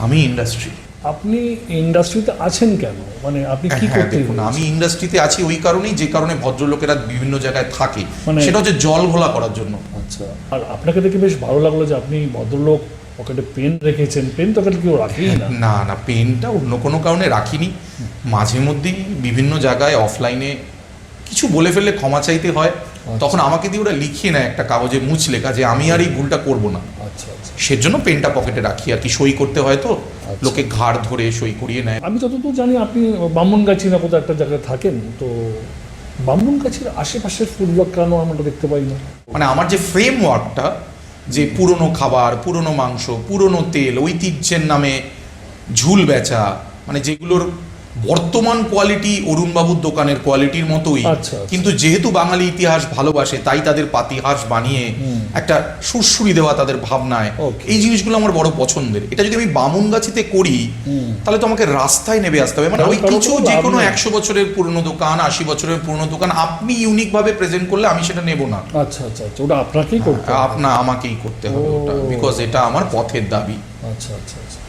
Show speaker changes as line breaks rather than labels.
আমি ইন্ডাস্ট্রি।
আপনি ইন্ডাস্ট্রিতে আছেন কেন, মানে আপনি কি
হ্যাঁ
করতে
দেখুন, আমি ইন্ডাস্ট্রিতে আছি ওই কারণেই যে কারণে ভদ্রলোকেরা বিভিন্ন জায়গায় থাকে,
মানে-
সেটা হচ্ছে জল ঘোলা করার জন্য।
আচ্ছা, আর আপনাকে দেখে বেশ ভালো লাগলো যে আপনি ভদ্রলোক পকেটে পেন রেখেছেন। পেন তো কেউ রাখেই না।
না না, পেনটা অন্য কোনো কারণে রাখিনি। মাঝে মধ্যেই বিভিন্ন জায়গায় অফলাইনে কিছু বলে ফেললে ক্ষমা চাইতে হয়, তখন আমাকে দিয়ে ওরা লিখিয়ে নেয় একটা কাগজে মুছ লেখা যে আমি আর এই ভুলটা করবো না।
আচ্ছা আচ্ছা,
সেজন্য পেনটা পকেটে রাখি আর কি, সই করতে হয় তো লোকে ঘাড় ধরে সই করিয়ে নেয়।
আমি যতদূর জানি আপনি বামুনগাছি না কোথাও একটা জায়গায় থাকেন, তো বামুনগাছির আশেপাশের ফুড ব্লগ কেন আমরা দেখতে পাই না?
মানে আমার যে ফ্রেমওয়ার্কটা, যে পুরনো খাবার, পুরনো মাংস, পুরনো তেল, ঐতিহ্যের নামে ঝুল বেচা, মানে যেগুলোর বর্তমান কোয়ালিটি অরুণবাবুর দোকানের কোয়ালিটির মতোই,
আচ্ছা।
কিন্তু যেহেতু বাঙালি ইতিহাস ভালোবাসে তাই তাদের পাতিহাস বানিয়ে একটা সুরসুরি দেওয়া তাদের ভাবনায়,
Okay.
এই জিনিসগুলো আমার বড় পছন্দের। এটা যদি আমি বামুনগাছিতে করি তাহলে তো আমাকে রাস্তায় নেমে আসতে হবে, মানে ওই
কারণ
কিছু
তো
যে কোনো
আপনি-
100 বছরের পুরনো দোকান, 80 বছরের পুরনো দোকান আপনি ইউনিক ভাবে প্রেজেন্ট করলে আমি সেটা নেব না।
আচ্ছা আচ্ছা আচ্ছা, ওটা আপনাকেই করতে হবে।
আমাকেই করতে হবে ওটা, বিকজ এটা আমার পথের দাবি।
আচ্ছা আচ্ছা আচ্ছা।